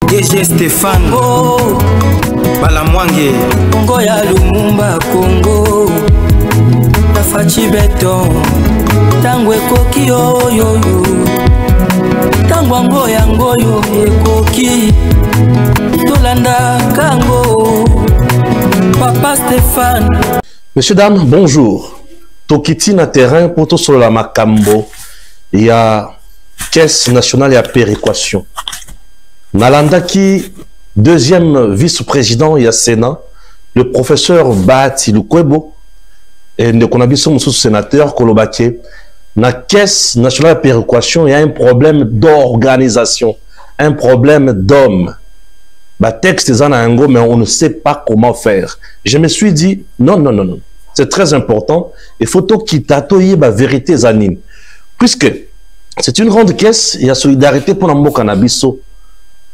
DG Stéphane Balamwange Congo ya Lumumba Congo Tafachi Beton Tango ekoki oyo Tango ango yango yo ekoki Tolanda kango Papa Stéphane. Messieurs, dames, bonjour. Tokiti na terrain pour tout sur la Makambo. Il y a Caisse nationale et péréquation. Nalanda qui deuxième vice-président il y a Sénat, le professeur Bahati Lukwebo et nous connaissons sous sénateur Kolobake. La Caisse nationale de péréquation, il y a un problème d'organisation, un problème d'hommes. Bah, texte est en anglais, mais on ne sait pas comment faire. Je me suis dit, non. C'est très important. Il faut qu'il y ait la vérité zanine. Puisque c'est une grande caisse, il y a solidarité pour le cannabiso.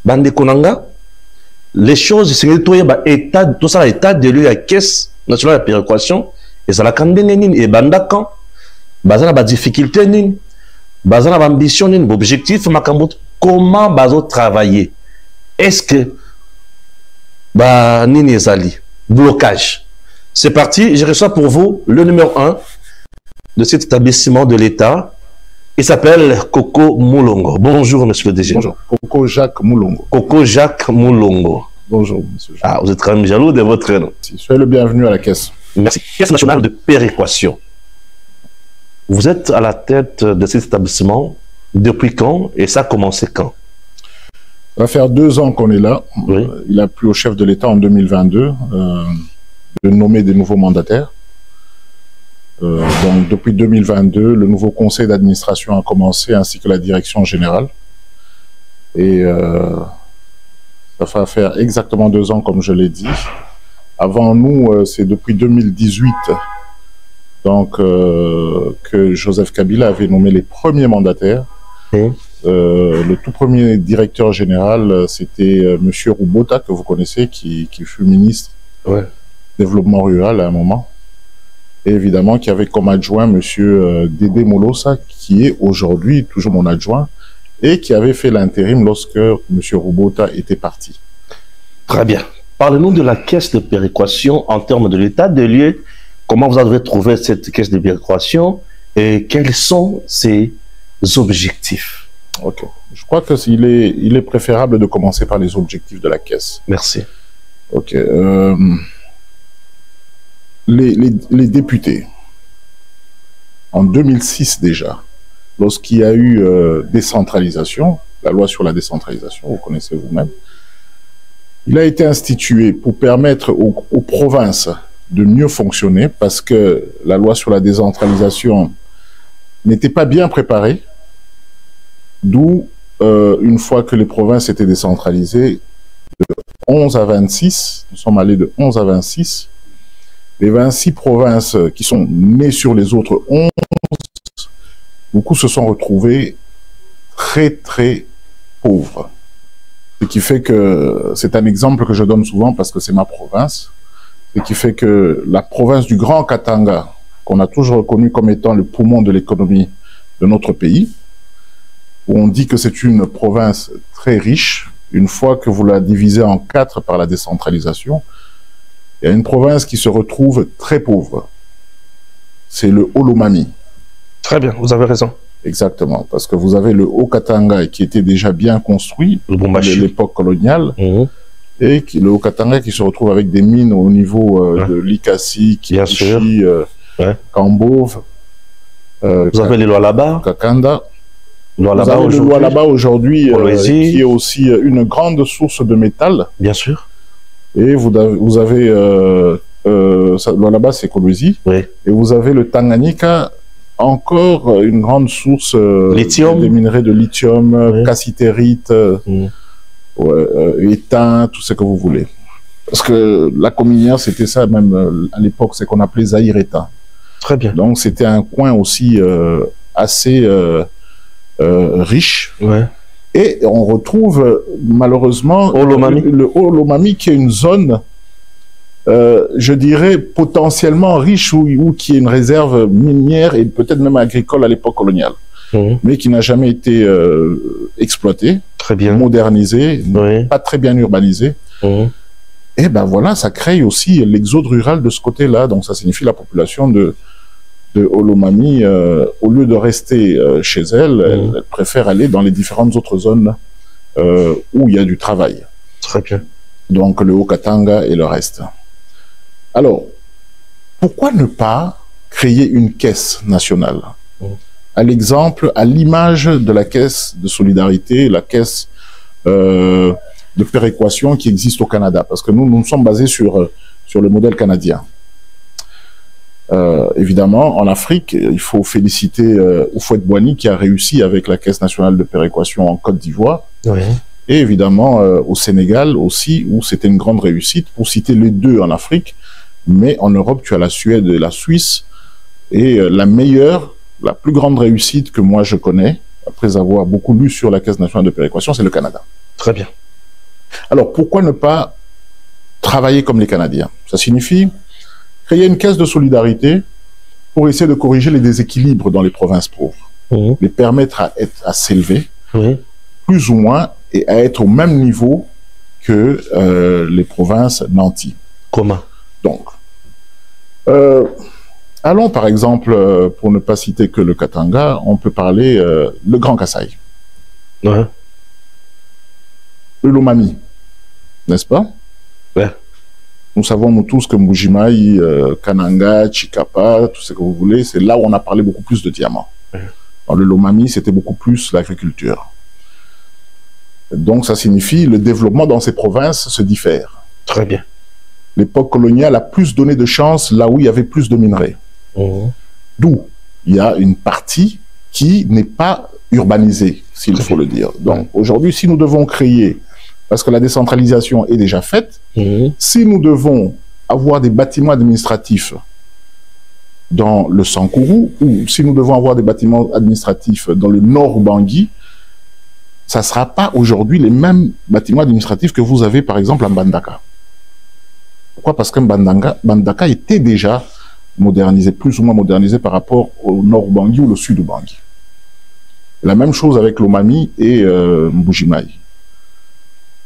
Bande Konanga, les choses, c'est que tout ça, l'état de la Caisse nationale de péréquation, et ça la candidate et bandakan. Bazana ba difficulté nin, bazana ba ambition nin, objectif makambo comment bazo travailler. Est-ce que ba nini ezali blocage. C'est parti, je reçois pour vous le numéro 1 de cet établissement de l'État. Il s'appelle Coco Moulongo. Bonjour monsieur le DG. Bonjour. Coco Jacques Moulongo. Coco Jacques Moulongo. Bonjour monsieur. Ah, vous êtes quand même jaloux de votre nom. Soyez le bienvenu à la caisse. Merci. Caisse nationale de péréquation. Vous êtes à la tête de cet établissement depuis quand et ça a commencé quand? Ça va faire 2 ans qu'on est là. Oui. Il a plu au chef de l'État en 2022 de nommer des nouveaux mandataires. Donc depuis 2022, le nouveau conseil d'administration a commencé ainsi que la direction générale. Et ça va faire exactement 2 ans comme je l'ai dit. Avant nous, c'est depuis 2018 donc, que Joseph Kabila avait nommé les premiers mandataires. Le tout premier directeur général, c'était Monsieur Roubota, que vous connaissez, qui fut ministre du développement rural à un moment. Et évidemment, qui avait comme adjoint Monsieur Dédé Molosa, qui est aujourd'hui toujours mon adjoint, et qui avait fait l'intérim lorsque Monsieur Roubota était parti. Très bien. Parlez-nous de la caisse de péréquation en termes de l'état des lieux. Comment vous avez trouvé cette caisse de péréquation et quels sont ses objectifs? Ok. Je crois qu'il est préférable de commencer par les objectifs de la caisse. Merci. Ok. Les députés, en 2006 déjà, lorsqu'il y a eu décentralisation, la loi sur la décentralisation, vous connaissez vous-même, il a été institué pour permettre aux provinces de mieux fonctionner parce que la loi sur la décentralisation n'était pas bien préparée. D'où, une fois que les provinces étaient décentralisées, de 11 à 26, nous sommes allés de 11 à 26, les 26 provinces qui sont nées sur les autres 11, beaucoup se sont retrouvés très pauvres. Ce qui fait que, c'est un exemple que je donne souvent parce que c'est ma province, ce qui fait que la province du Grand Katanga, qu'on a toujours reconnu comme étant le poumon de l'économie de notre pays, où on dit que c'est une province très riche, une fois que vous la divisez en 4 par la décentralisation, il y a une province qui se retrouve très pauvre. C'est le Haut-Lomami. Très bien, vous avez raison. Exactement, parce que vous avez le Haut-Katanga qui était déjà bien construit à l'époque coloniale, et le Haut-Katanga qui se retrouve avec des mines au niveau de Likasi, Kipichi, Kambove. Vous avez les lois là-bas, Kakanda. Vous avez le Lualaba aujourd'hui, qui est aussi une grande source de métal. Bien sûr. Et vous avez Lualaba, c'est Kolwezi. Oui. Et vous avez le Tanganyika, encore une grande source des minerais de lithium, cassitérite, étain, tout ce que vous voulez. Parce que la Cominière, c'était ça même à l'époque, c'est qu'on appelait Zaïre-État. Très bien. Donc c'était un coin aussi assez riche. Et on retrouve malheureusement le Haut-Lomami qui est une zone, je dirais, potentiellement riche ou qui est une réserve minière et peut-être même agricole à l'époque coloniale, mais qui n'a jamais été exploitée. Très bien. modernisées, Oui. pas très bien urbanisées. Et ben voilà, ça crée aussi l'exode rural de ce côté-là. Donc ça signifie la population de Olomami, au lieu de rester chez elle, elle préfère aller dans les différentes autres zones où il y a du travail. Très bien. Donc le Haut-Katanga et le reste. Alors, pourquoi ne pas créer une caisse nationale? À l'exemple, à l'image de la caisse de solidarité, la caisse de péréquation qui existe au Canada, parce que nous sommes basés sur le modèle canadien. Évidemment, en Afrique, il faut féliciter Houphouët-Boigny qui a réussi avec la Caisse nationale de péréquation en Côte d'Ivoire. Oui. Et évidemment, au Sénégal aussi, où c'était une grande réussite, pour citer les deux en Afrique. Mais en Europe, tu as la Suède et la Suisse. Et la plus grande réussite que moi je connais, après avoir beaucoup lu sur la Caisse nationale de péréquation, c'est le Canada. Très bien. Alors, pourquoi ne pas travailler comme les Canadiens? Ça signifie créer une caisse de solidarité pour essayer de corriger les déséquilibres dans les provinces pauvres, les permettre à s'élever, plus ou moins, et à être au même niveau que les provinces nanties. Comment? Donc, allons par exemple, pour ne pas citer que le Katanga, on peut parler le Grand Kasaï. Le Lomami, n'est-ce pas? Ouais. Nous savons, nous tous, que Mbujimaï, Kananga, Chikapa, tout ce que vous voulez, c'est là où on a parlé beaucoup plus de diamants. Dans le Lomami, c'était beaucoup plus l'agriculture. Donc, ça signifie le développement dans ces provinces se diffère. Très bien. L'époque coloniale a plus donné de chance là où il y avait plus de minerais. D'où il y a une partie qui n'est pas urbanisée, s'il faut le dire. Donc, aujourd'hui, si nous devons créer, parce que la décentralisation est déjà faite, si nous devons avoir des bâtiments administratifs dans le Sankourou, ou si nous devons avoir des bâtiments administratifs dans le nord Bangui, ça ne sera pas aujourd'hui les mêmes bâtiments administratifs que vous avez, par exemple, à Mbandaka. Pourquoi? Parce que Mbandaka était déjà modernisé, plus ou moins modernisé par rapport au nord Bangui ou le sud Bangui. La même chose avec Lomami et Mbujimaï.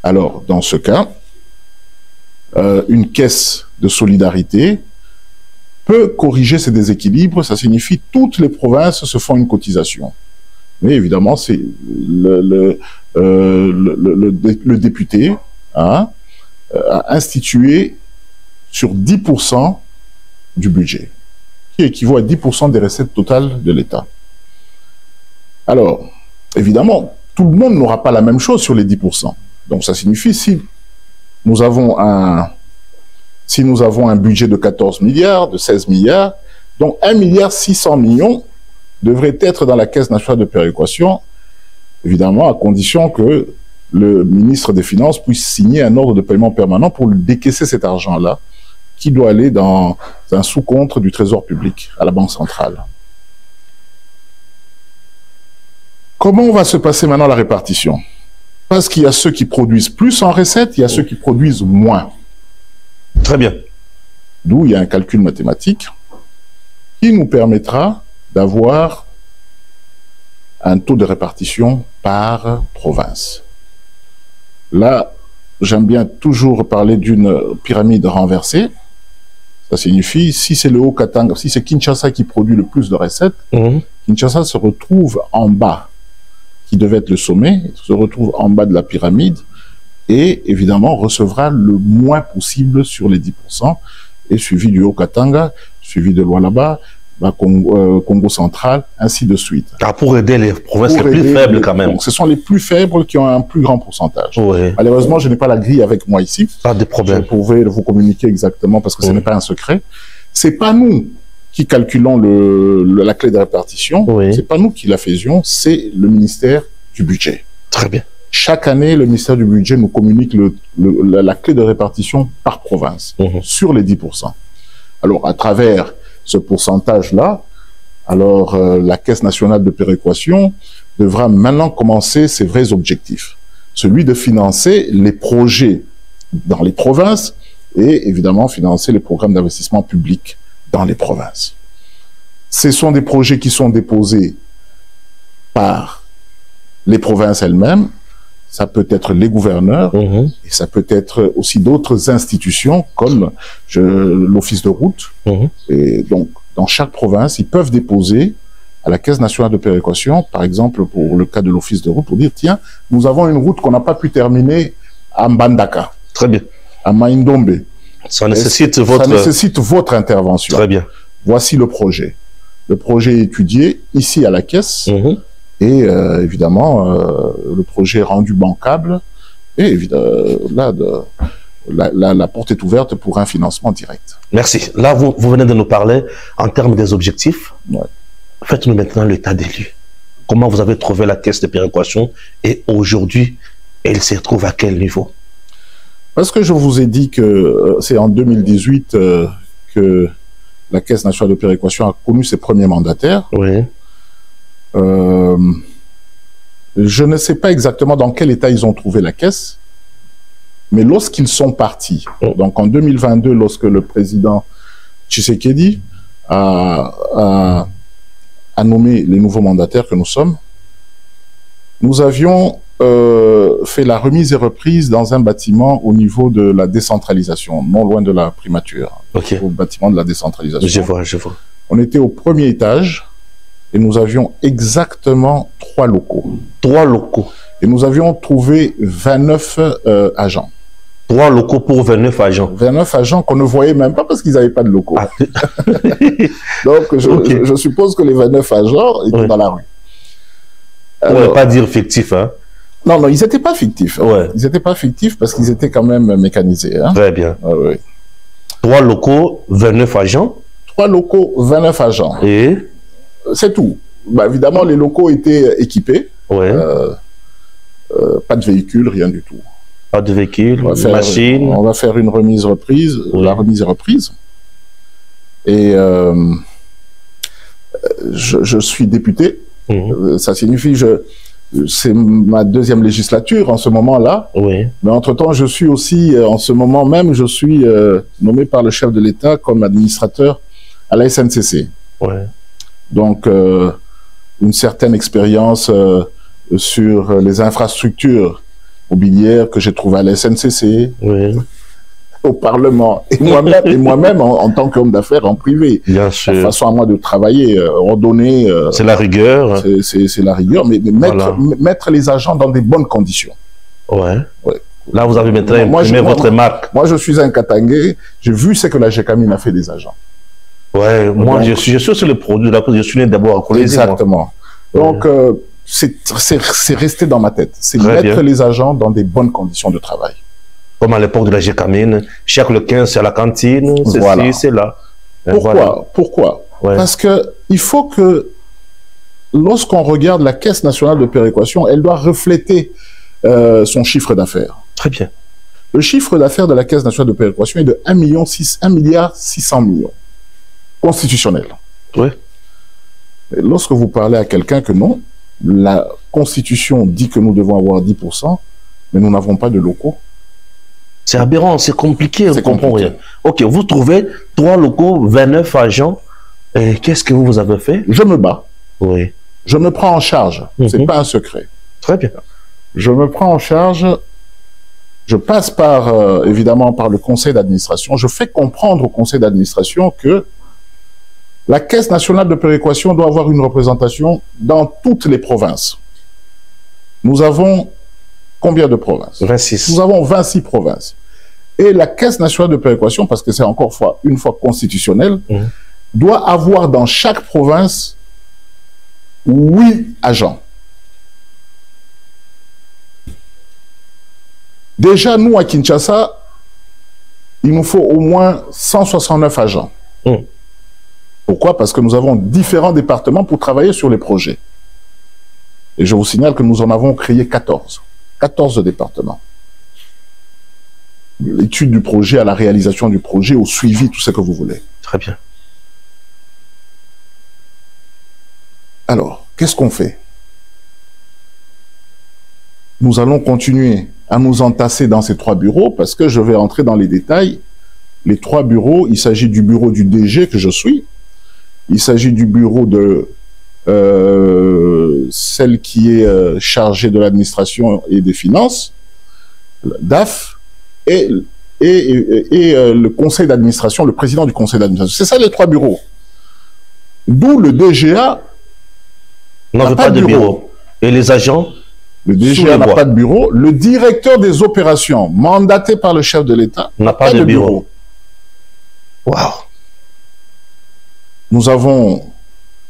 Alors, dans ce cas, une caisse de solidarité peut corriger ces déséquilibres. Ça signifie que toutes les provinces se font une cotisation. Mais évidemment, c'est le député a institué sur 10% du budget, qui équivaut à 10% des recettes totales de l'État. Alors, évidemment, tout le monde n'aura pas la même chose sur les 10%. Donc, ça signifie, si nous avons un budget de 14 milliards, de 16 milliards, donc 1,6 milliard devrait être dans la Caisse nationale de péréquation, évidemment, à condition que le ministre des Finances puisse signer un ordre de paiement permanent pour décaisser cet argent-là, qui doit aller dans un sous-compte du Trésor public, à la Banque centrale. Comment va se passer maintenant la répartition? Parce qu'il y a ceux qui produisent plus en recettes, il y a ceux qui produisent moins. Très bien. D'où il y a un calcul mathématique qui nous permettra d'avoir un taux de répartition par province. Là, j'aime bien toujours parler d'une pyramide renversée. Ça signifie, si c'est le Haut-Katanga, si c'est Kinshasa qui produit le plus de recettes, Kinshasa se retrouve en bas, qui devait être le sommet, se retrouve en bas de la pyramide et évidemment recevra le moins possible sur les 10%, et suivi du Haut-Katanga, suivi de Lualaba, Congo central, ainsi de suite. Ah, pour aider les provinces les plus faibles quand même. Donc, ce sont les plus faibles qui ont un plus grand pourcentage. Oui. Malheureusement, je n'ai pas la grille avec moi ici. Pas de problème. Je pourrais vous communiquer exactement parce que ce n'est pas un secret. C'est pas nous qui calculons la clé de répartition. C'est pas nous qui la faisions, c'est le ministère du budget. Très bien. Chaque année, le ministère du budget nous communique la clé de répartition par province sur les 10%. Alors, à travers ce pourcentage-là, alors la Caisse nationale de péréquation devra maintenant commencer ses vrais objectifs. Celui de financer les projets dans les provinces et évidemment financer les programmes d'investissement public dans les provinces. Ce sont des projets qui sont déposés par les provinces elles-mêmes ça peut être les gouverneurs, et ça peut être aussi d'autres institutions comme l'Office de route. Et donc, dans chaque province, ils peuvent déposer à la Caisse nationale de péréquation, par exemple, pour le cas de l'Office de route, pour dire, tiens, nous avons une route qu'on n'a pas pu terminer à Mbandaka. Très bien. À Maïndombe. Ça nécessite votre intervention. Très bien. Voici le projet. Le projet est étudié ici à la Caisse. Et évidemment, le projet est rendu bancable. Et là, la porte est ouverte pour un financement direct. Merci. Là, vous venez de nous parler en termes des objectifs. Ouais. Faites-nous maintenant l'état des lieux. Comment vous avez trouvé la caisse de péréquation et aujourd'hui, elle se trouve à quel niveau? Parce que je vous ai dit que c'est en 2018 que la Caisse nationale de péréquation a connu ses premiers mandataires. Oui. Je ne sais pas exactement dans quel état ils ont trouvé la caisse, mais lorsqu'ils sont partis, donc en 2022, lorsque le président Tshisekedi a nommé les nouveaux mandataires que nous sommes, nous avions fait la remise et reprise dans un bâtiment au niveau de la décentralisation, non loin de la primature, au bâtiment de la décentralisation. Je vois. On était au premier étage et nous avions exactement 3 locaux. 3 locaux. Et nous avions trouvé 29 agents. 3 locaux pour 29 agents. 29 agents qu'on ne voyait même pas parce qu'ils n'avaient pas de locaux. Ah. Donc, je suppose que les 29 agents étaient dans la rue. On ne va pas dire fictif, hein? Non, ils n'étaient pas fictifs. Ils n'étaient pas fictifs parce qu'ils étaient quand même mécanisés. Hein? Très bien. 3 locaux, 29 agents. 3 locaux, 29 agents. Et c'est tout. Bah, évidemment, les locaux étaient équipés. Pas de véhicules, rien du tout. Pas de véhicules, machines. On va faire une remise-reprise. La remise est reprise. Et je suis député. Ça signifie c'est ma 2e législature en ce moment-là. Mais entre-temps, je suis aussi, en ce moment même, je suis nommé par le chef de l'État comme administrateur à la SNCC. Donc, une certaine expérience sur les infrastructures mobilières que j'ai trouvées à la SNCC, au Parlement, et moi-même en tant qu'homme d'affaires en privé. Bien sûr. La façon à moi de travailler, ordonner. C'est la rigueur. C'est la rigueur, mais mettre les agents dans des bonnes conditions. Là, vous avez maintenant imprimé votre marque. Moi, je suis un Katangé, j'ai vu ce que la GECAMINE a fait des agents. Moi, je suis sur le produit, je suis né d'abord à Colombie. Exactement. Donc, c'est resté dans ma tête. C'est mettre les agents dans des bonnes conditions de travail. Comme à l'époque de la GECAMINE, chaque le 15, c'est à la cantine, c'est là. Pourquoi Parce que il faut que, lorsqu'on regarde la Caisse nationale de péréquation, elle doit refléter son chiffre d'affaires. Très bien. Le chiffre d'affaires de la Caisse nationale de péréquation est de 1,6 milliard constitutionnel. Et lorsque vous parlez à quelqu'un que non, la Constitution dit que nous devons avoir 10%, mais nous n'avons pas de locaux. C'est aberrant, c'est compliqué, on ne comprend rien. Ok, vous trouvez 3 locaux, 29 agents. Qu'est-ce que vous avez fait? Je me bats. Je me prends en charge. C'est pas un secret. Très bien. Je me prends en charge. Je passe évidemment par le conseil d'administration. Je fais comprendre au conseil d'administration que la Caisse nationale de péréquation doit avoir une représentation dans toutes les provinces. Nous avons combien de provinces? 26. Nous avons 26 provinces. Et la Caisse nationale de péréquation, parce que c'est encore une fois constitutionnel, doit avoir dans chaque province 8 agents. Déjà, nous, à Kinshasa, il nous faut au moins 169 agents. Pourquoi? Parce que nous avons différents départements pour travailler sur les projets. Et je vous signale que nous en avons créé 14. 14 départements. L'étude du projet, à la réalisation du projet, au suivi, tout ce que vous voulez. Très bien. Alors, qu'est-ce qu'on fait? Nous allons continuer à nous entasser dans ces 3 bureaux parce que je vais entrer dans les détails. Les 3 bureaux, il s'agit du bureau du DG que je suis, il s'agit du bureau de celle qui est chargée de l'administration et des finances, DAF, et le conseil d'administration, le président du conseil d'administration. C'est ça les 3 bureaux. D'où le DGA n'a pas de bureau. Et les agents? Le DGA n'a pas de bureau. Le directeur des opérations, mandaté par le chef de l'État, n'a pas de bureau. Waouh! Nous avons,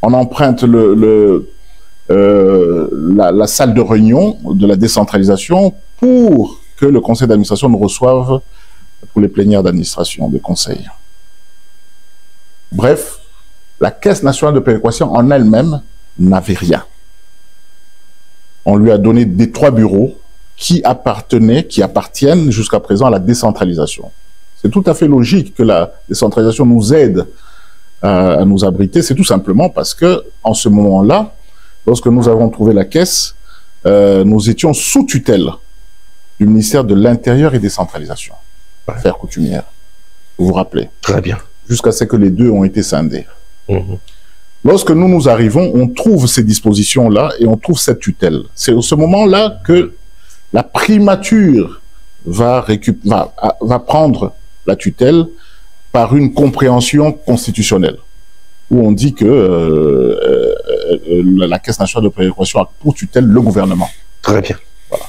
on emprunte la salle de réunion de la décentralisation pour que le conseil d'administration nous reçoive pour les plénières d'administration des conseils. Bref, la Caisse nationale de péréquation en elle-même n'avait rien. On lui a donné des 3 bureaux qui appartiennent jusqu'à présent à la décentralisation. C'est tout à fait logique que la décentralisation nous aide à nous abriter. C'est tout simplement parce que, en ce moment-là, lorsque nous avons trouvé la Caisse, nous étions sous tutelle du ministère de l'Intérieur et des Centralisations, affaires coutumières. Vous vous rappelez? Très bien. Jusqu'à ce que les 2 ont été scindés. Lorsque nous arrivons, on trouve ces dispositions-là et on trouve cette tutelle. C'est au ce moment-là que la primature va prendre la tutelle par une compréhension constitutionnelle, où on dit que la Caisse nationale de péréquation a pour tutelle le gouvernement. Très bien. Voilà.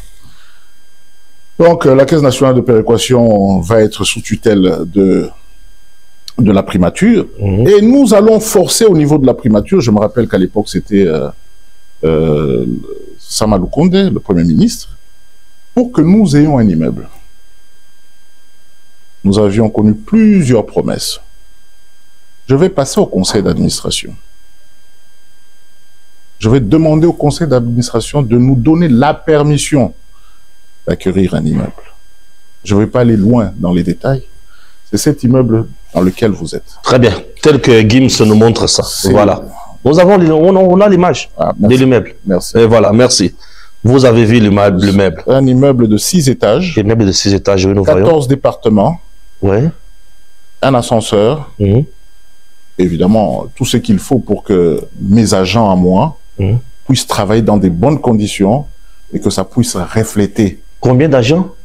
Donc, la Caisse nationale de péréquation va être sous tutelle de la primature, et nous allons forcer au niveau de la primature. Je me rappelle qu'à l'époque, c'était Samalou Kondé, le Premier ministre, pour que nous ayons un immeuble. Nous avions connu plusieurs promesses. Je vais passer au conseil d'administration. Je vais demander au conseil d'administration de nous donner la permission d'acquérir un immeuble. Je ne vais pas aller loin dans les détails. C'est cet immeuble dans lequel vous êtes. Très bien. Tel que Gims nous montre ça. Voilà. Nous avons, on a l'image de l'immeuble. Merci. Et voilà, merci. Vous avez vu l'immeuble. Un immeuble de 6 étages. Un immeuble de 6 étages, oui, nous 14 départements. Oui. Un ascenseur. Évidemment, tout ce qu'il faut pour que mes agents à moi puissent travailler dans des bonnes conditions et que ça puisse refléter. Combien d'agents?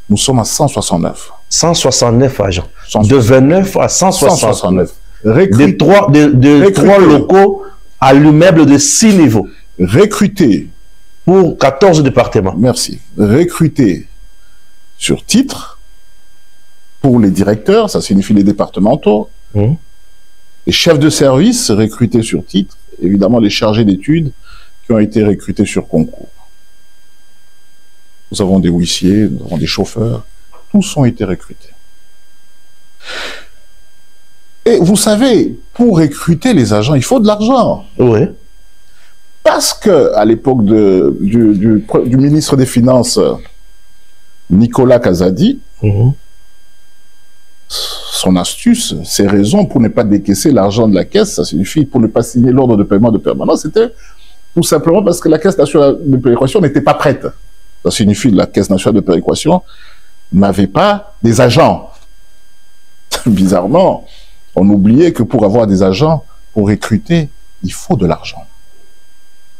Nous sommes à 169. 169 agents. De 29 à 169. De 3 locaux à l'immeuble de 6 niveaux. Recrutés. Pour 14 départements. Merci. Recrutés sur titre pour les directeurs, ça signifie les départementaux. Les chefs de service recrutés sur titre. Évidemment, les chargés d'études qui ont été recrutés sur concours. Nous avons des huissiers, nous avons des chauffeurs. Tous ont été recrutés. Et vous savez, pour recruter les agents, il faut de l'argent. Oui. Parce que à l'époque du ministre des Finances, Nicolas Kazadi, son astuce, ses raisons pour ne pas décaisser l'argent de la caisse, ça signifie pour ne pas signer l'ordre de paiement de permanence, c'était tout simplement parce que la Caisse nationale de péréquation n'était pas prête. Ça signifie que la Caisse nationale de péréquation n'avait pas des agents. Bizarrement, on oubliait que pour avoir des agents, pour recruter, il faut de l'argent.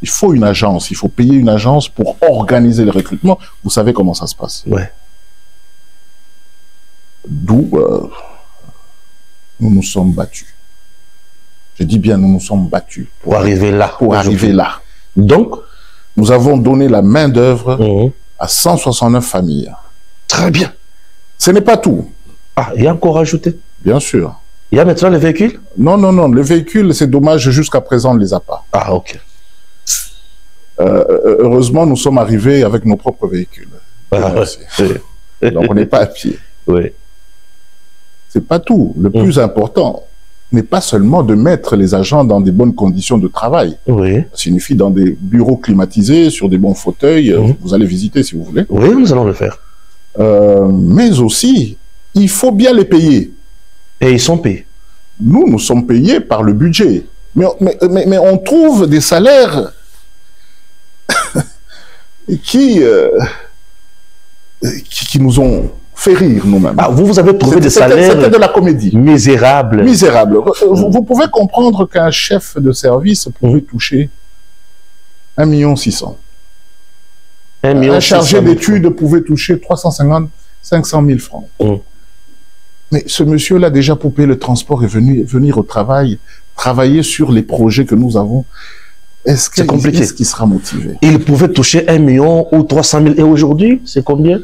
Il faut une agence, il faut payer une agence pour organiser le recrutement. Vous savez comment ça se passe. Ouais. D'où nous nous sommes battus. Je dis bien, nous nous sommes battus. Pour arriver là. Pour arriver là. Donc, nous avons donné la main-d'œuvre à 169 familles. Très bien. Ce n'est pas tout. Ah, il y a encore ajouté? Bien sûr. Il y a maintenant les véhicules? Non, non, non. Les véhicules, c'est dommage, jusqu'à présent, on ne les a pas. Ah, ok. Heureusement, nous sommes arrivés avec nos propres véhicules. Ah, donc, on n'est pas à pied. Oui. C'est pas tout. Le plus important n'est pas seulement de mettre les agents dans des bonnes conditions de travail. Oui. Ça signifie dans des bureaux climatisés, sur des bons fauteuils. Vous allez visiter si vous voulez. Oui, nous allons le faire. Mais aussi, il faut bien les payer. Et ils sont payés. Nous sommes payés par le budget. Mais on trouve des salaires qui nous ont fait rire nous-mêmes. Ah, vous avez trouvé des salaires... C'était de la comédie. Misérables. Misérables. Vous pouvez comprendre qu'un chef de service pouvait toucher 1 600 000. Un chargé d'études pouvait toucher 350 500 000 francs. Mais ce monsieur-là, déjà pour payer le transport et venir au travail, travailler sur les projets que nous avons, est-ce qu'il sera motivé? Il pouvait toucher 1 million ou 300 000. Et aujourd'hui, c'est combien?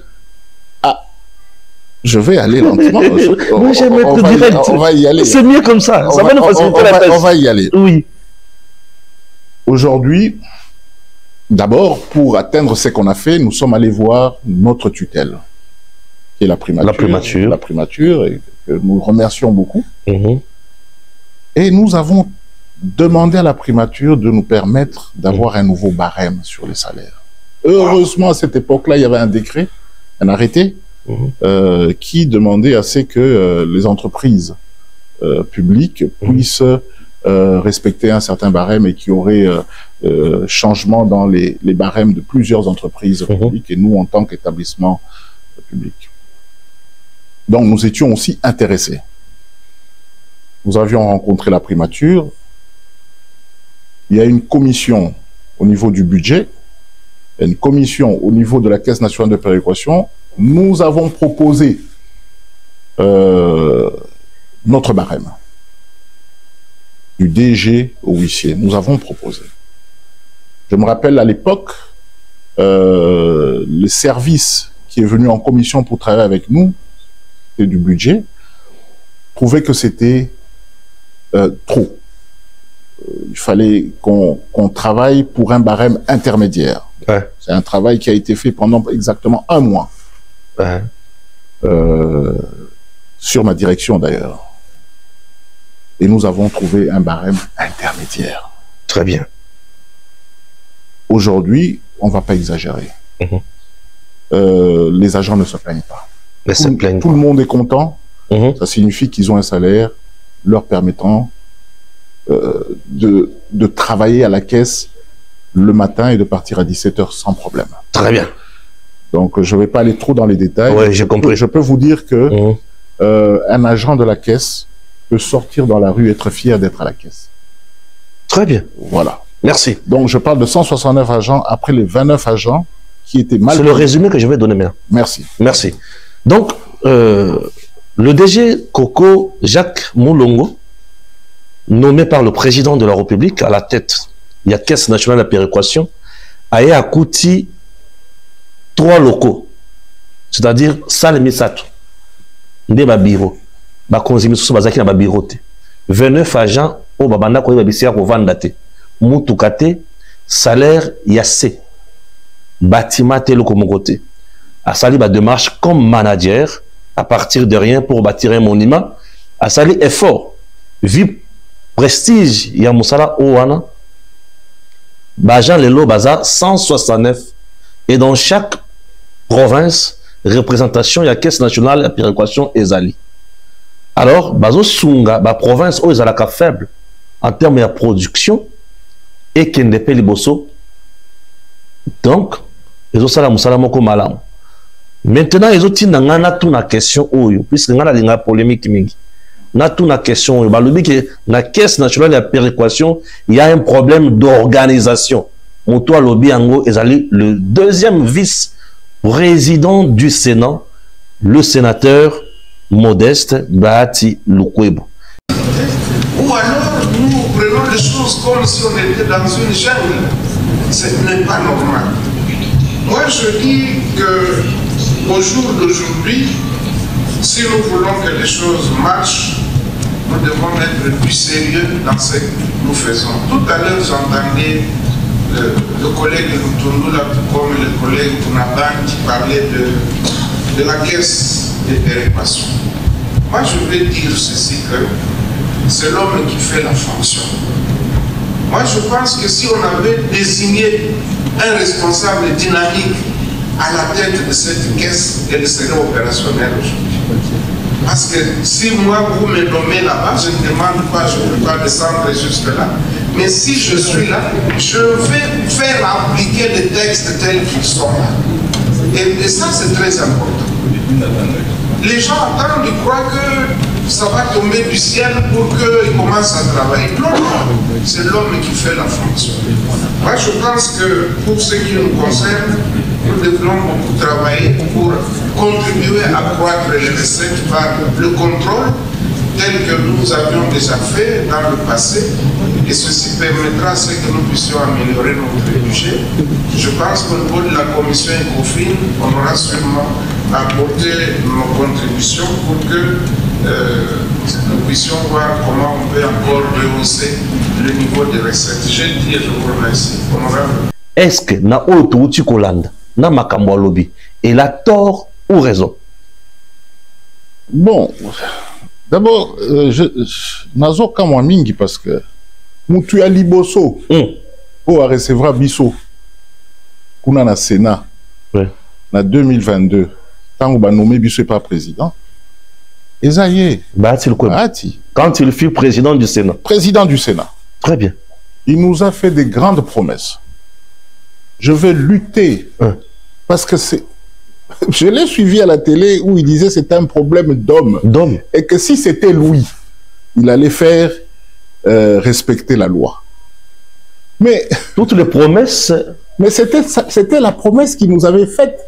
Je vais aller lentement. On va y aller. C'est mieux comme ça. Ça va nous faciliter la tâche. On va y aller. Oui. Aujourd'hui, d'abord, pour atteindre ce qu'on a fait, nous sommes allés voir notre tutelle, qui est la primature. La primature, et que nous remercions beaucoup. Et nous avons demandé à la primature de nous permettre d'avoir un nouveau barème sur les salaires. Heureusement, à cette époque-là, il y avait un décret, un arrêté, qui demandait à ce que les entreprises publiques puissent respecter un certain barème et qu'il y aurait changement dans les barèmes de plusieurs entreprises publiques et nous en tant qu'établissement public. Donc nous étions aussi intéressés. Nous avions rencontré la primature. Il y a une commission au niveau du budget, une commission au niveau de la Caisse nationale de péréquation. Nous avons proposé notre barème. Du DG au huissier, nous avons proposé. Je me rappelle à l'époque, le service qui est venu en commission pour travailler avec nous, et du budget, trouvait que c'était trop. Il fallait qu'on travaille pour un barème intermédiaire. Ouais. C'est un travail qui a été fait pendant exactement 1 mois. Ouais. Sur ma direction d'ailleurs. Et nous avons trouvé un barème intermédiaire. Très bien. Aujourd'hui, on ne va pas exagérer. Les agents ne se plaignent pas. Tout le monde est content. Ça signifie qu'ils ont un salaire leur permettant de travailler à la caisse le matin et de partir à 17 h sans problème. Très bien. Donc, je ne vais pas aller trop dans les détails. Oui, j'ai compris. Je peux vous dire que un agent de la caisse peut sortir dans la rue et être fier d'être à la caisse. Très bien. Voilà. Merci. Donc, je parle de 169 agents après les 29 agents qui étaient mal... C'est le résumé que je vais donner maintenant. Merci. Merci. Donc, le DG Coco Jacques Moulongo, nommé par le président de la République à la tête, il y a Caisse nationale de péréquation, a accouti 3 locaux, c'est-à-dire Salle Misato, Ndeba Biro, Bakonzimi Sousa Bazaki na Babirote, 29 agents au Babanda Koye Babisia Rovandate, Moutoukate, salaire Yassé, bâtiment Télécomogote, a sali ba démarche comme manager à partir de rien pour bâtir un monument, a sali effort, vie prestige ya Moussala Ouana, Bajan Lelo Baza 169 et dans chaque province, représentation, il y a Caisse nationale de péréquation Ezali. Alors, Bazo Sunga, la province où Ezalaka faible en termes de production et Kendepe Liboso. Donc, ils ont ça la Moussala Moko Malam. Maintenant, ils ont dit que na question puisque nous avons une polémique. Na question que la Caisse nationale de péréquation, il y a un problème d'organisation. Moutoua Lobi Ango Ezali, le 2e vice-président du Sénat, le sénateur Modeste Bahati Lukwebo. Ou alors nous prenons les choses comme si on était dans une jungle. Ce n'est pas normal. Moi je dis qu'au jour d'aujourd'hui, si nous voulons que les choses marchent, nous devons être plus sérieux dans ce que nous faisons. Tout à l'heure, j'entendais le collègue Lutundu, comme le collègue Kunaban qui parlait de la caisse de péréquation. Moi, je vais dire ceci, que c'est l'homme qui fait la fonction. Moi, je pense que si on avait désigné un responsable dynamique à la tête de cette caisse, elle serait opérationnelle aujourd'hui. Parce que si moi, vous me nommez là-bas, je ne demande pas, je ne peux pas descendre jusque-là. Mais si je suis là, je vais faire appliquer les textes tels qu'ils sont là. Et ça, c'est très important. Les gens attendent, ils croient que ça va tomber du ciel pour qu'il commence à travailler. Non, c'est l'homme qui fait la fonction. Moi, je pense que pour ce qui nous concerne, nous devons beaucoup travailler pour contribuer à accroître les recettes par le contrôle tel que nous avions déjà fait dans le passé, et ceci permettra à ce que nous puissions améliorer notre budget. Je pense qu'au niveau de la commission ECOFIN, on aura sûrement apporté nos contributions pour que nous puissions voir comment on peut encore rehausser le niveau des recettes. Je dis et je vous remercie. Est-ce que na auto Kolanda, na makambo lobby, il a tort ou raison? Bon, d'abord, nazo kamwa mingi parce que mutu ya liboso pour recevoir biso kuna na Sénat na 2022 tant ba nommé biso pas président. Esaïe Bahati, quand il fut président du Sénat. Président du Sénat. Très bien. Il nous a fait des grandes promesses. Je vais lutter parce que c'est... Je l'ai suivi à la télé où il disait que c'était un problème d'homme. Et que si c'était lui, il allait faire respecter la loi. Mais... Toutes les promesses... Mais c'était la promesse qu'il nous avait faite.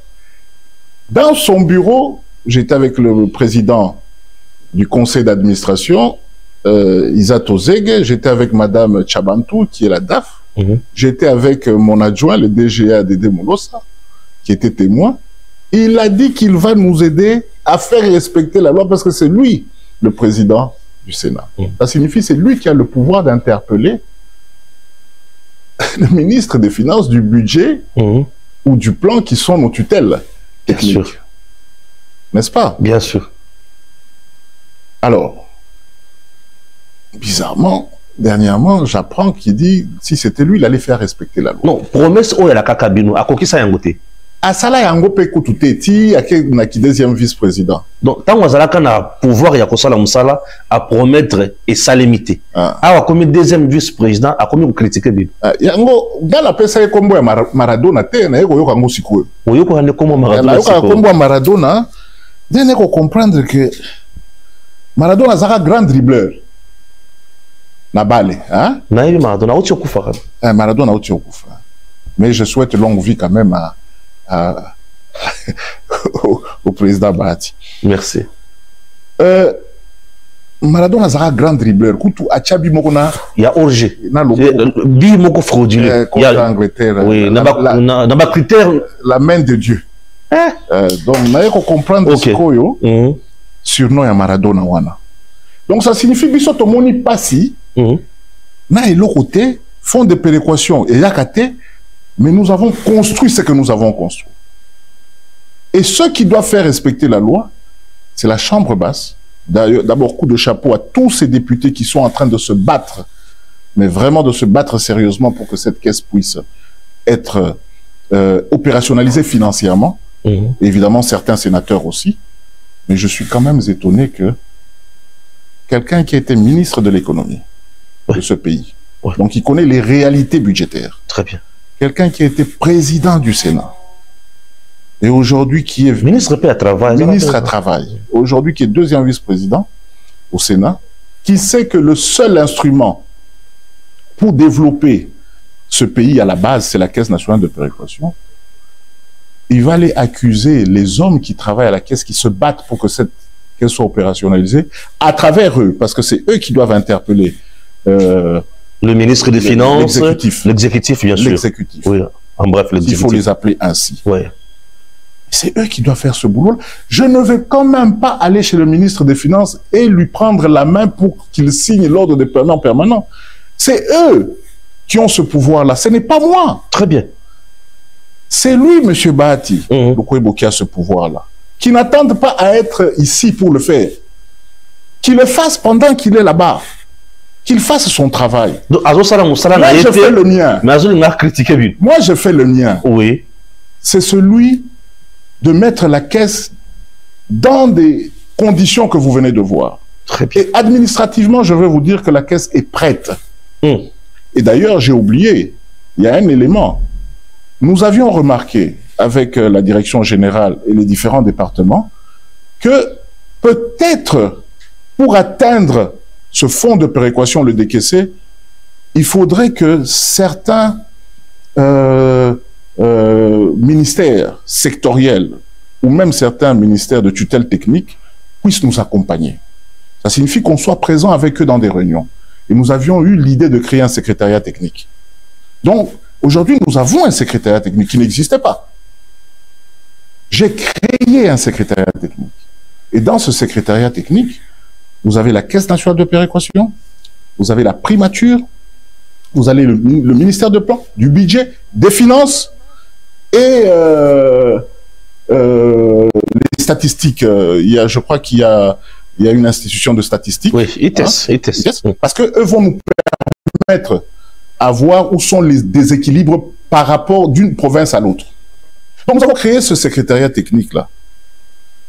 Dans son bureau, j'étais avec le président du conseil d'administration, Isa Tozege, j'étais avec Madame Chabantou, qui est la DAF, j'étais avec mon adjoint, le DGA Dédé Molosa, qui était témoin. Il a dit qu'il va nous aider à faire respecter la loi parce que c'est lui, le président du Sénat. Ça signifie que c'est lui qui a le pouvoir d'interpeller le ministre des Finances, du budget ou du plan qui sont nos tutelles techniques. N'est-ce pas? Bien sûr. Alors, bizarrement, dernièrement, j'apprends qu'il dit si c'était lui, il allait faire respecter la loi. Non, promesse ou la kakabino, à quoi ça yangote? À Sala yango pe kutute ti a qui deuxième vice-président. Donc tant que na pouvoir ya kosala musala à promettre et salimité. Ah comme deuxième vice-président a comme critiquer bien. Yango dans la pesa kombo ya Maradona te na yoko yango sikoyo. Oyoko ane kombo Maradona. Na yoko kombo Maradona, dene ko comprendre que Maradona zaka grand dribbleur. Na bale, hein? Na yeli Maradona oti okufa. Maradona oti okufa. Mais je souhaite longue vie quand même au président Bahati. Merci. Maradona zaka grand dribbleur. Kutu achabi mokona. Il y a orgé. Bi moko frauduleux. Il y a Angleterre. Oui, n'a pas critère. La main de Dieu. Donc, on a comprendre ce koyo surnom ya Maradona wana. Donc, ça signifie que biso moni passi na elo côté fond de péréquation et yakate, mais nous avons construit ce que nous avons construit. Et ceux qui doivent faire respecter la loi, c'est la Chambre basse. D'abord, coup de chapeau à tous ces députés qui sont en train de se battre, mais vraiment de se battre sérieusement pour que cette caisse puisse être opérationnalisée financièrement. Évidemment, certains sénateurs aussi. Mais je suis quand même étonné que quelqu'un qui était ministre de l'économie de ce pays, donc il connaît les réalités budgétaires. Très bien. Quelqu'un qui a été président du Sénat et aujourd'hui qui est ministre à travail, ministre à travail, aujourd'hui qui est deuxième vice-président au Sénat, qui sait que le seul instrument pour développer ce pays à la base, c'est la Caisse nationale de péréquation. Il va aller accuser les hommes qui travaillent à la Caisse, qui se battent pour que cette Caisse soit opérationnalisée, à travers eux, parce que c'est eux qui doivent interpeller le ministre des Finances, l'exécutif, bien sûr. L'exécutif. Oui, en bref, l'exécutif. Il faut les appeler ainsi. Oui. C'est eux qui doivent faire ce boulot. Je ne vais quand même pas aller chez le ministre des Finances et lui prendre la main pour qu'il signe l'ordre de paiement permanent. C'est eux qui ont ce pouvoir-là. Ce n'est pas moi. Très bien. C'est lui, M. Bahati, qui a ce pouvoir-là, qui n'attende pas à être ici pour le faire. Qu'il le fasse pendant qu'il est là-bas. Qu'il fasse son travail. Donc, moi, je fais le mien. Moi, je fais le mien. Oui. C'est celui de mettre la Caisse dans des conditions que vous venez de voir. Très bien. Et administrativement, je veux vous dire que la Caisse est prête. Et d'ailleurs, j'ai oublié, il y a un élément. Nous avions remarqué, avec la direction générale et les différents départements, que peut-être pour atteindre ce fonds de péréquation, le décaissé, il faudrait que certains ministères sectoriels ou même certains ministères de tutelle technique puissent nous accompagner. Ça signifie qu'on soit présent avec eux dans des réunions. Et nous avions eu l'idée de créer un secrétariat technique. Donc, aujourd'hui, nous avons un secrétariat technique qui n'existait pas. J'ai créé un secrétariat technique. Et dans ce secrétariat technique, vous avez la Caisse nationale de péréquation, vous avez la primature, vous avez le ministère de plan, du budget, des finances et les statistiques. Je crois qu'il y a une institution de statistiques. Oui, ITES. Parce qu'eux vont nous permettre à voir où sont les déséquilibres par rapport d'une province à l'autre. Donc nous avons créé ce secrétariat technique-là.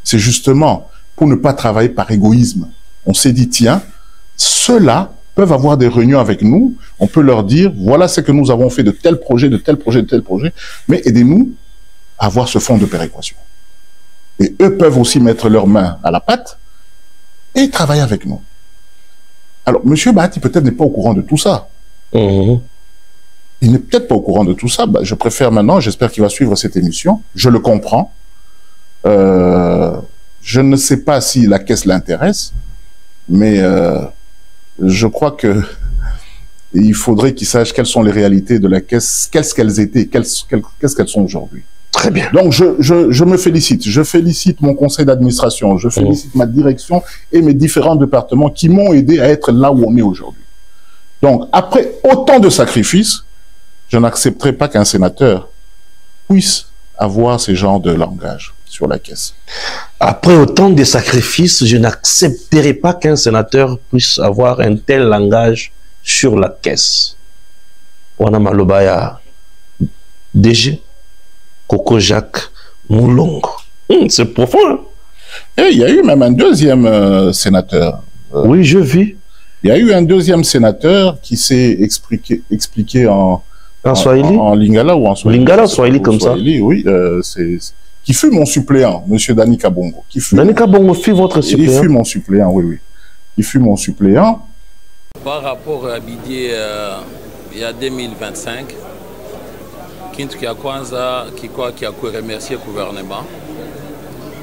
C'est justement pour ne pas travailler par égoïsme. On s'est dit, tiens, ceux-là peuvent avoir des réunions avec nous. On peut leur dire, voilà ce que nous avons fait de tel projet, de tel projet, de tel projet, mais aidez-nous à avoir ce fonds de péréquation. Et eux peuvent aussi mettre leurs mains à la pâte et travailler avec nous. Alors, M. Bahati peut-être n'est pas au courant de tout ça. Il n'est peut-être pas au courant de tout ça. Je préfère maintenant, j'espère qu'il va suivre cette émission. Je le comprends. Je ne sais pas si la caisse l'intéresse, mais je crois que il faudrait qu'il sache quelles sont les réalités de la caisse, qu'est-ce qu'elles étaient, qu'est-ce qu'elles sont aujourd'hui. Très bien. Donc, je me félicite. Je félicite mon conseil d'administration. Je félicite ma direction et mes différents départements qui m'ont aidé à être là où on est aujourd'hui. Donc, après autant de sacrifices, je n'accepterai pas qu'un sénateur puisse avoir ce genre de langage sur la caisse. Après autant de sacrifices, je n'accepterai pas qu'un sénateur puisse avoir un tel langage sur la caisse. Wana Malobaya, DG, Coco Jacques Moulongo. C'est profond, hein? Et il y a eu même un deuxième sénateur. Oui, je vis. Il y a eu un deuxième sénateur qui s'est expliqué en Swahili, en Lingala ou en Swahili. Lingala, Swahili comme Swahili, ça. Oui, qui fut mon suppléant, M. Dani Kabongo. Dani Kabongo fut votre suppléant? Il fut mon suppléant, oui, oui. Il fut mon suppléant. Par rapport à Bidier, il y a 2025, Kintu kia kwanza kikuwa kia kuremercier gouvernement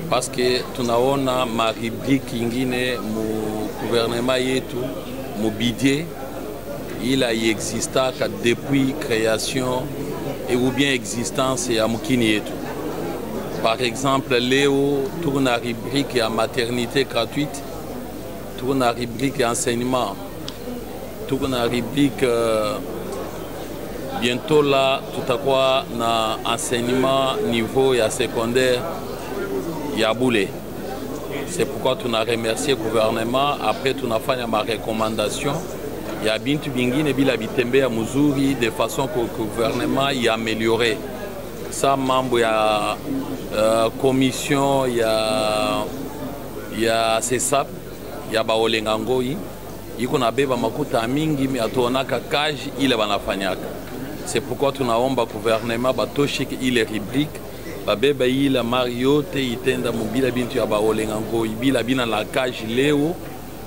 parce que tunaona marubriki ingine mu gouvernement yetu mu Bidier il a existaka depuis création et ou bien existence ya mukini yetu. Par exemple, Léo tourne à rubrique à maternité gratuite, tourne à rubrique enseignement, tourne à rubrique bientôt là, tout à quoi na enseignement niveau ya secondaire ya boulé. C'est pourquoi tu as remercié le gouvernement. Après, tu as fait ma recommandation. Il y a bintu bingine bila bitembe ya muzuri de façon que le gouvernement y amélioré. Ça, membre ya commission, il y a CESAP, il y a Baolengangoi. Il y a beba makuta mingi mi atonaka kaji ile banafanyaka. C'est pourquoi tu as omba gouvernement batoshi ile rubrique babeba ile mariote itenda mobila bintu ya Baolengangoi bila bina la kaji leo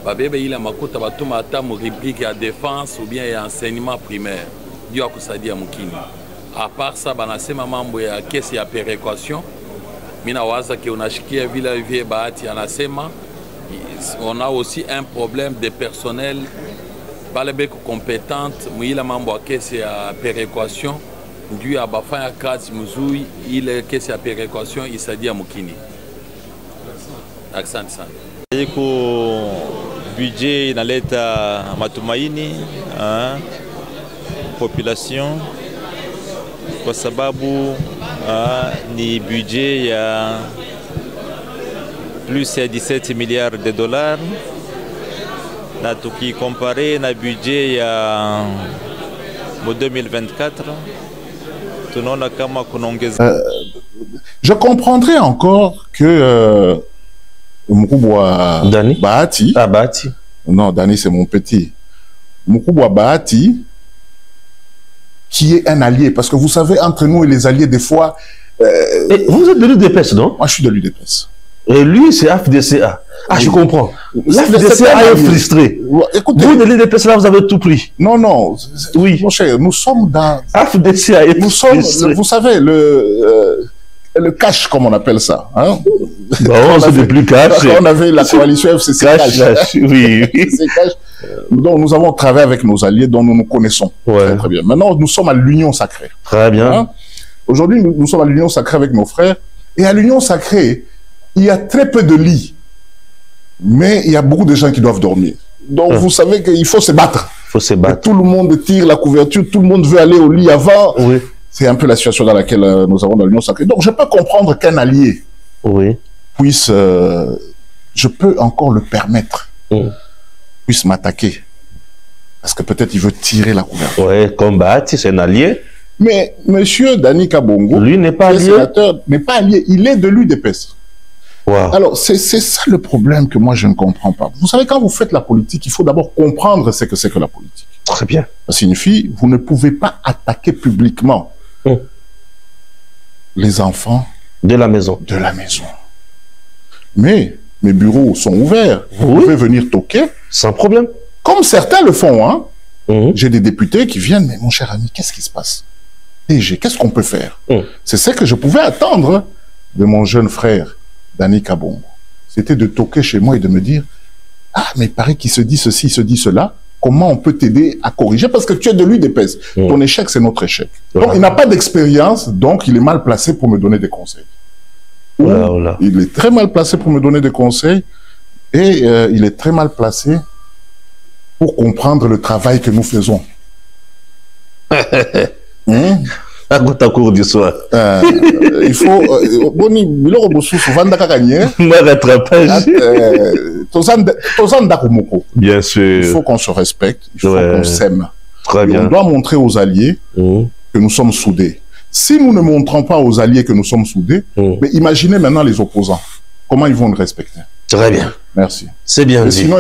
babeba ile makuta batuma ata mu rubrique ya défense ou bien ya enseignement primaire. Dio akusadia mukini. À part ça, banasema mambo ya kesi ya péréquation. Mina waza ki unashikia vila vie Bahati anasema on a aussi un problème de personnel balebeko compétente muila mambo ya kesi ya péréquation dû à bafanya kazi mzuri ile kesi ya péréquation isadia mukini. Asante sana. Iko budget inaleta matumaini population kwa sababu ni budget ya plus ya 17 milliards de dollars na tukikompare na budget ya 2024 tunaona kama kunaongeza. Je comprendrais encore que Mukubwa Bahati. Ah, Bahati. Non, Dani, c'est mon petit. Mukubwa Bahati, qui est un allié. Parce que vous savez, entre nous et les alliés, des fois... Et vous êtes de l'UDPS, non? Moi, je suis de l'UDPS. Et lui, c'est AFDCA. Ah, oui. Je comprends. La FDC est frustrée. Écoutez, vous, de l'UDPS, là, vous avez tout pris. Non, non. Oui. Mon cher, nous sommes dans... FDC est nous sommes, vous savez, le cash, comme on appelle ça. Hein? Bon, c'est plus cash. On avait la coalition FCC cash. Oui. FCC cash. Donc, nous avons travaillé avec nos alliés dont nous nous connaissons. Ouais. Très bien. Maintenant, nous sommes à l'Union Sacrée. Très bien. Hein? Aujourd'hui, nous sommes à l'Union Sacrée avec nos frères. Et à l'Union Sacrée, il y a très peu de lits. Mais il y a beaucoup de gens qui doivent dormir. Donc, vous savez qu'il faut se battre. Il faut se battre. Et tout le monde tire la couverture, tout le monde veut aller au lit avant. Oui. C'est un peu la situation dans laquelle nous avons dans l'Union Sacrée. Donc, je peux comprendre qu'un allié puisse... je peux encore le permettre. Puisse m'attaquer. Parce que peut-être il veut tirer la couverture. Oui, combattre, c'est un allié. Mais M. Dani Kabongo, lui n'est pas allié. N'est pas allié. Il est de l'UDPS. Wow. Alors, c'est ça le problème que moi, je ne comprends pas. Vous savez, quand vous faites la politique, il faut d'abord comprendre ce que c'est que la politique. Très bien. Ça signifie, vous ne pouvez pas attaquer publiquement les enfants de la maison. De la maison. Mais mes bureaux sont ouverts. Vous pouvez venir toquer. Sans problème. Comme certains le font. Hein. J'ai des députés qui viennent, mais mon cher ami, qu'est-ce qui se passe? DG, qu'est-ce qu'on peut faire? C'est ce que je pouvais attendre de mon jeune frère, Dani Kabongo. C'était de toquer chez moi et de me dire, ah, mais il paraît qu'il se dit ceci, il se dit cela. Comment on peut t'aider à corriger? Parce que tu es de l'UDPS. Ton échec, c'est notre échec. Donc, il n'a pas d'expérience, donc il est mal placé pour me donner des conseils. Il est très mal placé pour me donner des conseils et il est très mal placé pour comprendre le travail que nous faisons. À quoi ta cour du soir? Il faut... Bien sûr. Il faut qu'on se respecte, il faut qu'on s'aime. Très bien. On doit montrer aux alliés que nous sommes soudés. Si nous ne montrons pas aux alliés que nous sommes soudés, mais imaginez maintenant les opposants. Comment ils vont nous respecter? Très bien. Merci. C'est bien dit. Sinon,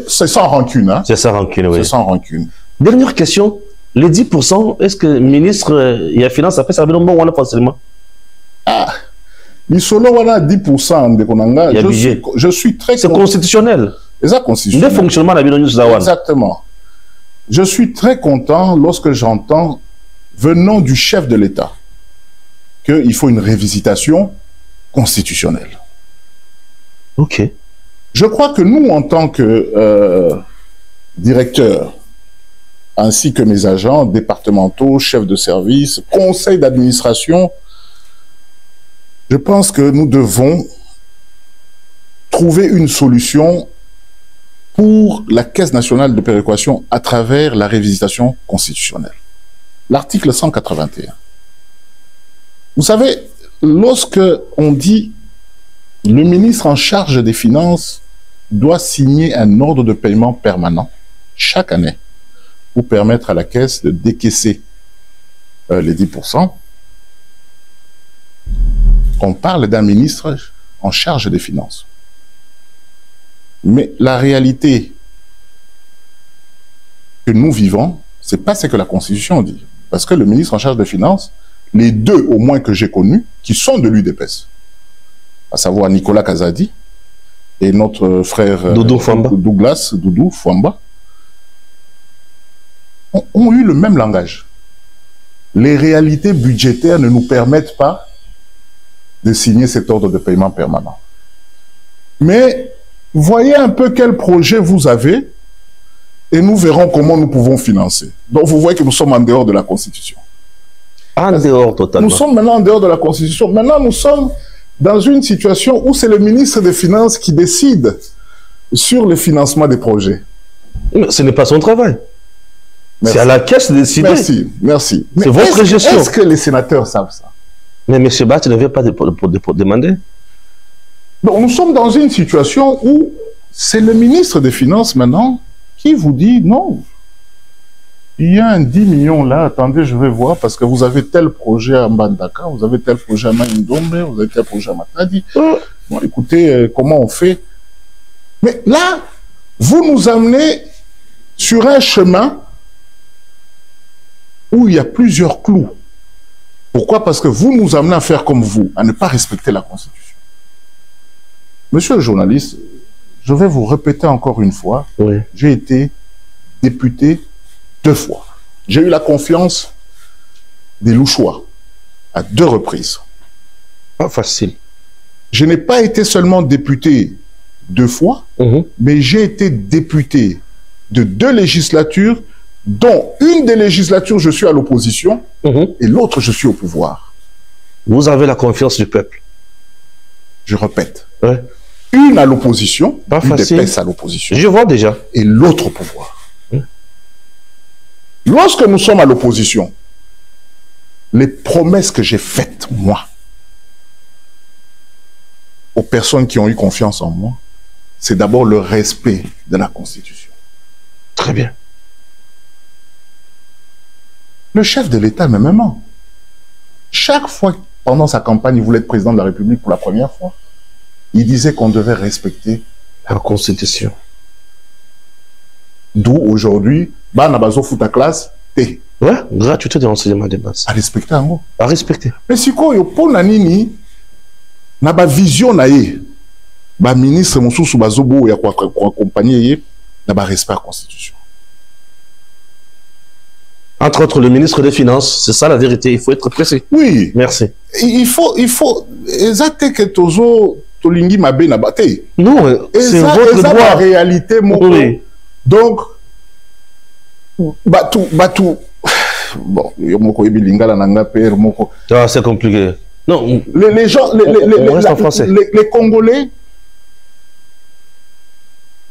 c'est sans rancune. Hein? C'est sans rancune, oui. C'est sans rancune. Dernière question. Les 10%, est-ce que le ministre il y a finance après ça va bon ou facilement? Ah, il solo wana 10% de konanga. Je suis très. C'est constitutionnel. C'est constitutionnel. Le fonctionnement de la exactement. Je suis très content lorsque j'entends venant du chef de l'État qu'il faut une révisitation constitutionnelle. Ok. Je crois que nous, en tant que directeurs, ainsi que mes agents départementaux, chefs de service, conseils d'administration, je pense que nous devons trouver une solution pour la Caisse nationale de péréquation à travers la révisitation constitutionnelle. L'article 181. Vous savez, lorsque on dit le ministre en charge des Finances doit signer un ordre de paiement permanent chaque année pour permettre à la Caisse de décaisser les 10%, on parle d'un ministre en charge des Finances. Mais la réalité que nous vivons, c'est pas ce que la Constitution dit. Parce que le ministre en charge des Finances, les deux au moins que j'ai connus, qui sont de l'UDPS, à savoir Nicolas Kazadi et notre frère Doudou Fouamba, ont eu le même langage. Les réalités budgétaires ne nous permettent pas de signer cet ordre de paiement permanent. Mais voyez un peu quel projet vous avez et nous verrons comment nous pouvons financer. Donc vous voyez que nous sommes en dehors de la Constitution. En dehors totalement. Nous sommes maintenant en dehors de la Constitution. Maintenant nous sommes dans une situation où c'est le ministre des Finances qui décide sur le financement des projets. Mais ce n'est pas son travail. C'est à la Caisse de décider. Merci, merci. C'est votre gestion. Est-ce que les sénateurs savent ça? Mais M. Bat ne vient pas pour demander. Donc nous sommes dans une situation où c'est le ministre des Finances maintenant qui vous dit non. Il y a un 10 millions là, attendez, je vais voir, parce que vous avez tel projet à Mbandaka, vous avez tel projet à Maïndombe, vous avez tel projet à Matadi. Bon, écoutez, comment on fait? Mais là, vous nous amenez sur un chemin où il y a plusieurs clous. Pourquoi? Parce que vous nous amenez à faire comme vous, à ne pas respecter la Constitution. Monsieur le journaliste, je vais vous répéter encore une fois, Oui. j'ai été député 2 fois. J'ai eu la confiance des Louchois à 2 reprises. Pas facile. Je n'ai pas été seulement député 2 fois, mais j'ai été député de 2 législatures, dont une des législatures, je suis à l'opposition, et l'autre, je suis au pouvoir. Vous avez la confiance du peuple. Je répète. Ouais. Une à l'opposition, Pas une facile. des PES à l'opposition. Je vois déjà. Et l'autre au pouvoir. Lorsque nous sommes à l'opposition, les promesses que j'ai faites, moi, aux personnes qui ont eu confiance en moi, c'est d'abord le respect de la Constitution. Très bien. Le chef de l'État, même, chaque fois, pendant sa campagne, il voulait être président de la République pour la première fois, il disait qu'on devait respecter la Constitution. D'où aujourd'hui, Banabazo fout ta classe, T. Ouais, gratuité de l'enseignement des bases. À respecter, en gros. À respecter. Mais si quoi, pour Nanini, na ba vision na ye, ba ministre Moussou Bazobo ya kwa accompagner ye, na ba respect à la Constitution. Entre autres, le ministre des Finances, c'est ça la vérité, il faut être précis. Oui. Merci. Il faut, exactement que tozo, tolingi mabe na bate. Non, c'est votre droit. La réalité, mon oui. Donc, Batou, bon, moko lingala nanga père, moko. Ah, c'est compliqué. Non. Les gens, les Congolais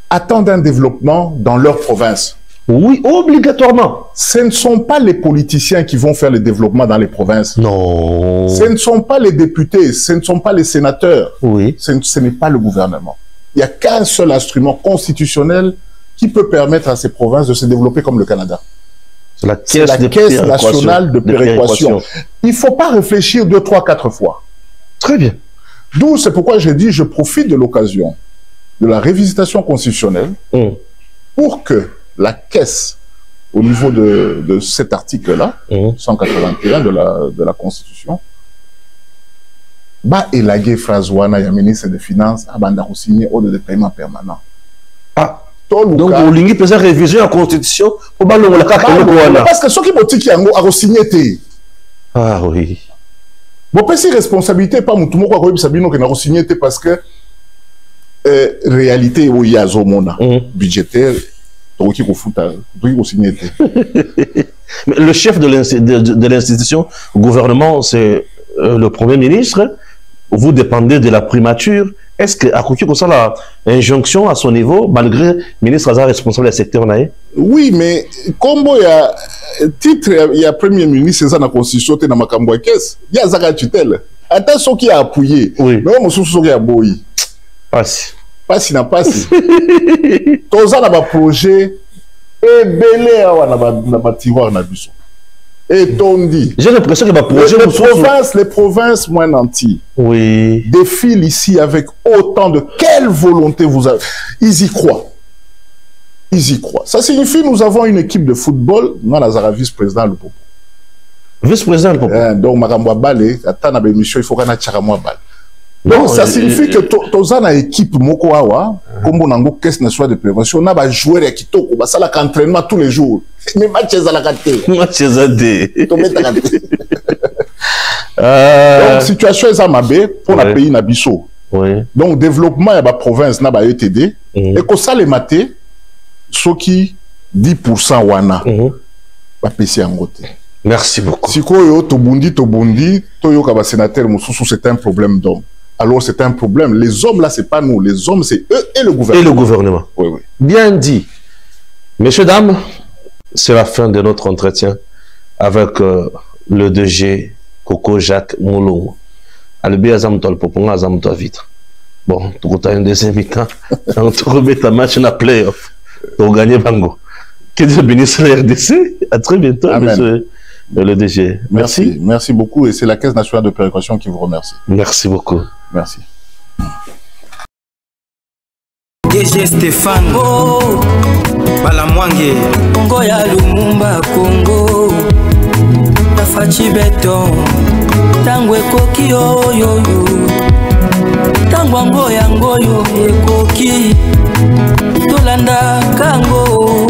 attendent un développement dans leur province. Oui, obligatoirement. Ce ne sont pas les politiciens qui vont faire le développement dans les provinces. Non. Ce ne sont pas les députés, ce ne sont pas les sénateurs. Oui. Ce n'est pas le gouvernement. Il n'y a qu'un seul instrument constitutionnel qui peut permettre à ces provinces de se développer comme le Canada. C'est la Caisse nationale de péréquation. Il ne faut pas réfléchir 2, 3, 4 fois. Très bien. D'où, c'est pourquoi j'ai dit, je profite de l'occasion de la révisitation constitutionnelle pour que la caisse, au niveau de cet article-là, 181 de la Constitution, élaguer phrase wana ya ministre des Finances à signer ordre de paiement permanent. Ah. Donc, vous avez fait une révision de la Constitution pour parce que ceux qui ont signé. Ah oui. Bon, pas si responsabilité, pas tout le monde qui a signé parce que réalité, où il y a budgétaire, le chef de l'institution, le gouvernement, c'est le Premier ministre. Vous dépendez de la primature. Est-ce qu'à côté de ça, l'injonction à son niveau, malgré le ministre Azar responsable du secteur? Oui, mais comme il y a titre, il y a Premier ministre, c'est ça la Constitution, dans ma campagne, il y a Zaka tutelle. Attends, ceux qui a appuyé. Oui. Mais on se qui a boyi. Passe. Passe, n'a pas si. Tout ça, n'a pas projet. Et belé, n'a pas tiroir, n'a pas et tondi. J'ai l'impression que les provinces moins nantis défilent ici avec autant de quelle volonté vous avez. Ils y croient. Ils y croient. Ça signifie que nous avons une équipe de football. Nous avons vice-président le Popo. Vice-président le Popo. Donc, Maramwa Balé, attends, à l'émission, il faut qu'on ait Tcharamwa Balé. Donc, ça signifie que tu as une équipe Moko Awa, comme on a une caisse nationale de prévention, on a des joueurs qui toquent, on a l'entraînement tous les jours. Mais match à la gâté. Match à la gâté. Donc, situation est à Mabé pour le pays Nabiso. Donc, développement de la province n'a pas été et que ça les maté, ceux qui 10% wana, va payer en côté. Merci beaucoup. Si koyo tobundi, toyo kaba sénateur Moussou, c'est un problème d'homme. Alors c'est un problème. Les hommes là, c'est pas nous. Les hommes, c'est eux et le gouvernement. Et le gouvernement. Oui, oui. Bien dit. Messieurs, dames, c'est la fin de notre entretien avec le DG Coco Jacques Moulou. Albi Azam Tol Poponga Azam Tol Vitre. Bon, tu as un deuxième mi-temps. On te remet ta match dans la playoff. Pour gagner Bango. Que Dieu bénisse la RDC. À très bientôt, monsieur le DG. Merci. Merci beaucoup. Et c'est la Caisse nationale de péréquation qui vous remercie. Merci beaucoup. Merci. DG Stéphane Balamwange Congo ya Lumumba Congo Tafachi Beton Tangwe Koki Oyoyo ntango yango yo ekoki tolanda kango